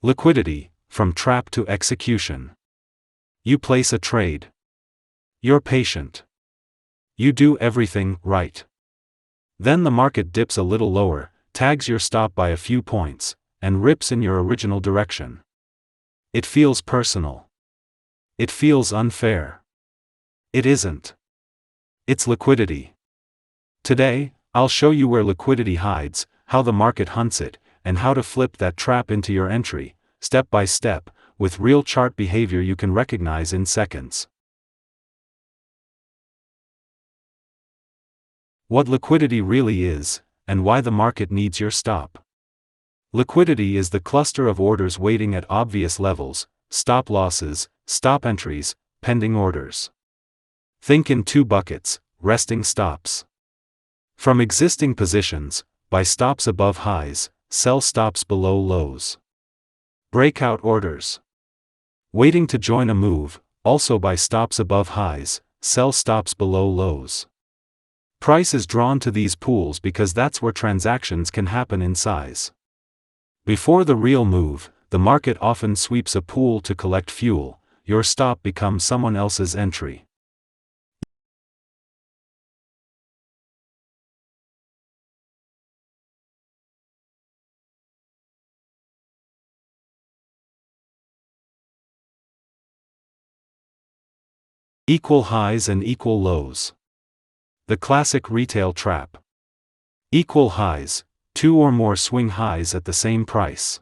Liquidity, from trap to execution. You place a trade. You're patient. You do everything right. Then the market dips a little lower, tags your stop by a few points, and rips in your original direction. It feels personal. It feels unfair. It isn't. It's liquidity. Today, I'll show you where liquidity hides, how the market hunts it, and how to flip that trap into your entry, step by step, with real chart behavior you can recognize in seconds. What liquidity really is, and why the market needs your stop. Liquidity is the cluster of orders waiting at obvious levels, stop losses, stop entries, pending orders. Think in two buckets: resting stops. From existing positions, buy stops above highs, sell stops below lows. Breakout orders. Waiting to join a move, also buy stops above highs, sell stops below lows. Price is drawn to these pools because that's where transactions can happen in size. Before the real move, the market often sweeps a pool to collect fuel. Your stop becomes someone else's entry. Equal highs and equal lows. The classic retail trap. Equal highs, two or more swing highs at the same price.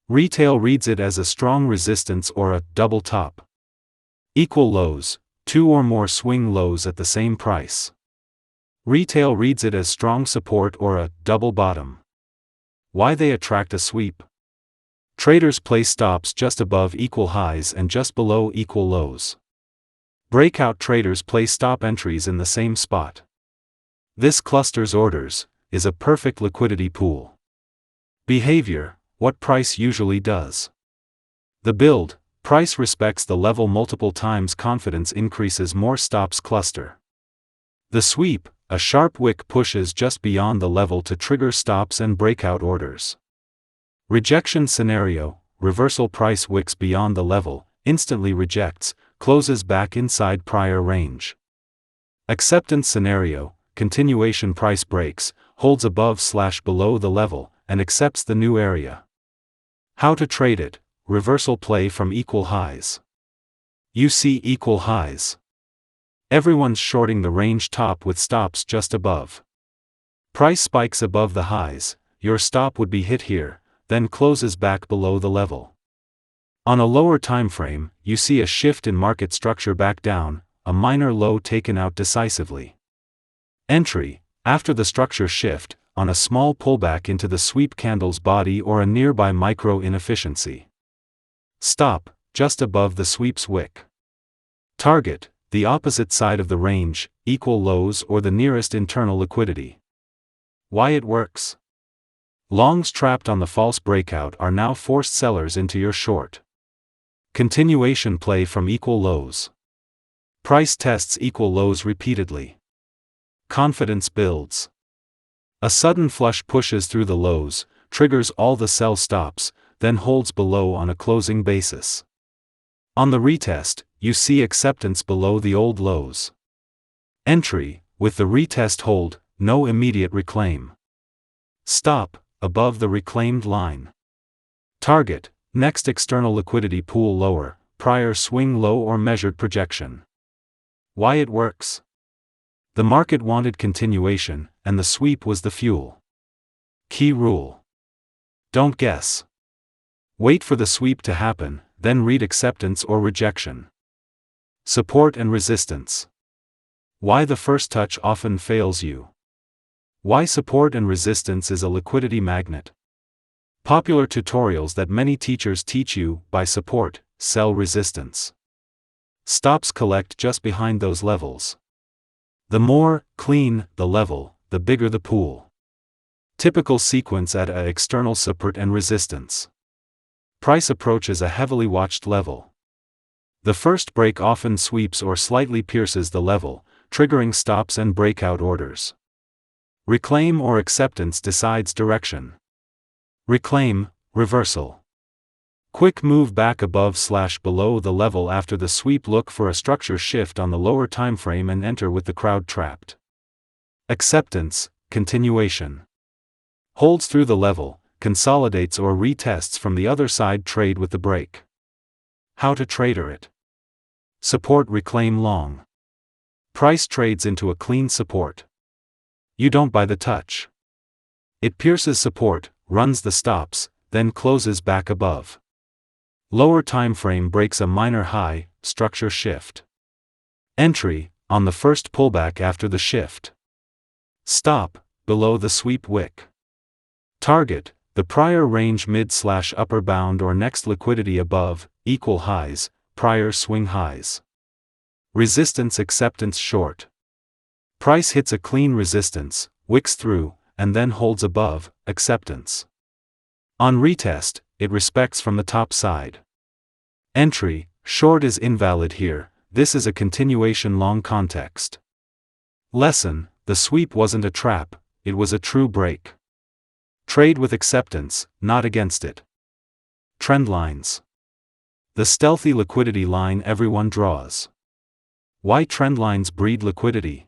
Retail reads it as a strong resistance or a double top. Equal lows, two or more swing lows at the same price. Retail reads it as strong support or a double bottom. Why they attract a sweep? Traders place stops just above equal highs and just below equal lows. Breakout traders place stop entries in the same spot. This clusters orders, is a perfect liquidity pool. Behavior, what price usually does. The build, price respects the level multiple times, confidence increases, more stops cluster. The sweep, a sharp wick pushes just beyond the level to trigger stops and breakout orders. Rejection scenario, reversal, price wicks beyond the level, instantly rejects, closes back inside prior range. Acceptance scenario, continuation, price breaks, holds above/below the level, and accepts the new area. How to trade it: reversal play from equal highs. You see equal highs. Everyone's shorting the range top with stops just above. Price spikes above the highs, your stop would be hit here, then closes back below the level. On a lower time frame, you see a shift in market structure back down, a minor low taken out decisively. Entry, after the structure shift, on a small pullback into the sweep candle's body or a nearby micro inefficiency. Stop, just above the sweep's wick. Target, the opposite side of the range, equal lows or the nearest internal liquidity. Why it works? Longs trapped on the false breakout are now forced sellers into your short. Continuation play from equal lows. Price tests equal lows repeatedly. Confidence builds. A sudden flush pushes through the lows, triggers all the sell stops, then holds below on a closing basis. On the retest, you see acceptance below the old lows. Entry, with the retest hold, no immediate reclaim. Stop, above the reclaimed line. Target, next external liquidity pool lower, prior swing low or measured projection. Why it works? The market wanted continuation, and the sweep was the fuel. Key rule: don't guess. Wait for the sweep to happen, then read acceptance or rejection. Support and resistance. Why the first touch often fails you. Why support and resistance is a liquidity magnet. Popular tutorials that many teachers teach you: buy support, sell resistance. Stops collect just behind those levels. The more clean the level, the bigger the pool. Typical sequence at a external support and resistance. Price approaches a heavily watched level. The first break often sweeps or slightly pierces the level, triggering stops and breakout orders. Reclaim or acceptance decides direction. Reclaim, reversal. Quick move back above/below the level after the sweep. Look for a structure shift on the lower timeframe and enter with the crowd trapped. Acceptance, continuation. Holds through the level, consolidates or retests from the other side. Trade with the break. How to trader it. Support. Reclaim long. Price trades into a clean support. You don't buy the touch. It pierces support, runs the stops, then closes back above. Lower time frame breaks a minor high, structure shift. Entry, on the first pullback after the shift. Stop, below the sweep wick. Target, the prior range mid/upper bound or next liquidity above, equal highs, prior swing highs. Resistance. Acceptance short. Price hits a clean resistance, wicks through, and then holds above, acceptance. On retest, it respects from the top side. Entry, short is invalid here. This is a continuation. Long context. Lesson, the sweep wasn't a trap, it was a true break. Trade with acceptance, not against it. Trend lines. The stealthy liquidity line everyone draws. Why trend lines breed liquidity?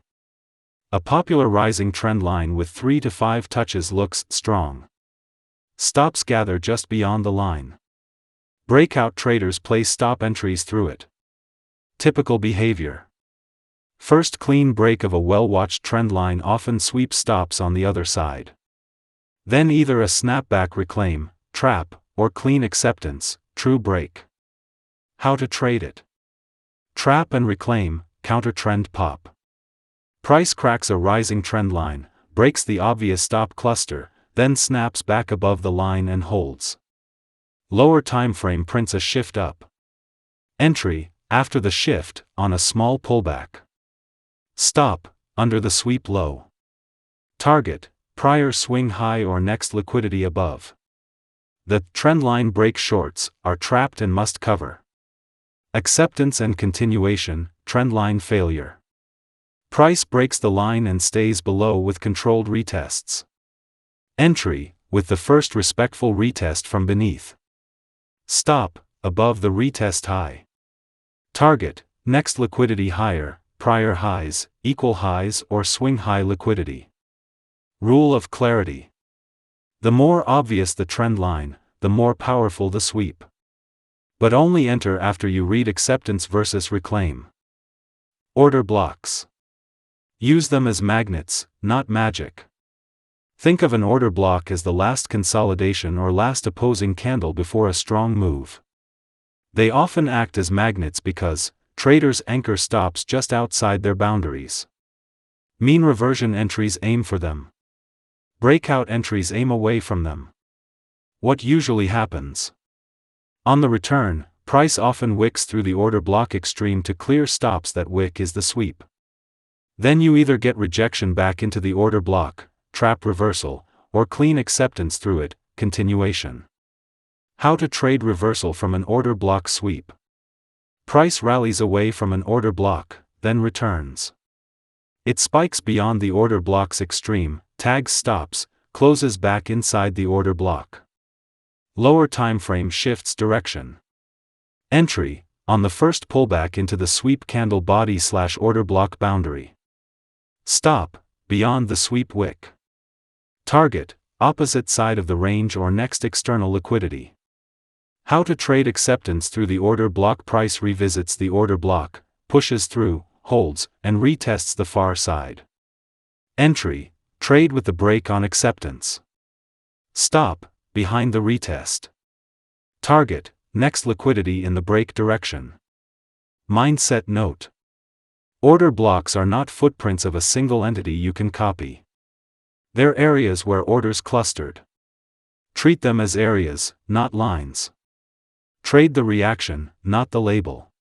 A popular rising trend line with 3 to 5 touches looks strong. Stops gather just beyond the line. Breakout traders place stop entries through it. Typical behavior. First clean break of a well-watched trend line often sweeps stops on the other side. Then either a snapback reclaim, trap, or clean acceptance, true break. How to trade it. Trap and reclaim, counter trend pop. Price cracks a rising trend line, breaks the obvious stop cluster, then snaps back above the line and holds. Lower time frame prints a shift up. Entry, after the shift, on a small pullback. Stop, under the sweep low. Target, prior swing high or next liquidity above. The trendline break shorts are trapped and must cover. Acceptance and continuation, trendline failure. Price breaks the line and stays below with controlled retests. Entry, with the first respectful retest from beneath. Stop, above the retest high. Target, next liquidity higher, prior highs, equal highs or swing high liquidity. Rule of clarity. The more obvious the trend line, the more powerful the sweep. But only enter after you read acceptance versus reclaim. Order blocks. Use them as magnets, not magic. Think of an order block as the last consolidation or last opposing candle before a strong move. They often act as magnets because traders anchor stops just outside their boundaries. Mean reversion entries aim for them. Breakout entries aim away from them. What usually happens? On the return, price often wicks through the order block extreme to clear stops. That wick is the sweep. Then you either get rejection back into the order block, trap reversal, or clean acceptance through it, continuation. How to trade reversal from an order block sweep. Price rallies away from an order block, then returns. It spikes beyond the order block's extreme, tags stops, closes back inside the order block. Lower time frame shifts direction. Entry, on the first pullback into the sweep candle body/order block boundary. Stop, beyond the sweep wick. Target, opposite side of the range or next external liquidity. How to trade acceptance through the order block. Price revisits the order block, pushes through, holds, and retests the far side. Entry, trade with the break on acceptance. Stop, behind the retest. Target, next liquidity in the break direction. Mindset note. Order blocks are not footprints of a single entity you can copy. They're areas where orders clustered. Treat them as areas, not lines. Trade the reaction, not the label.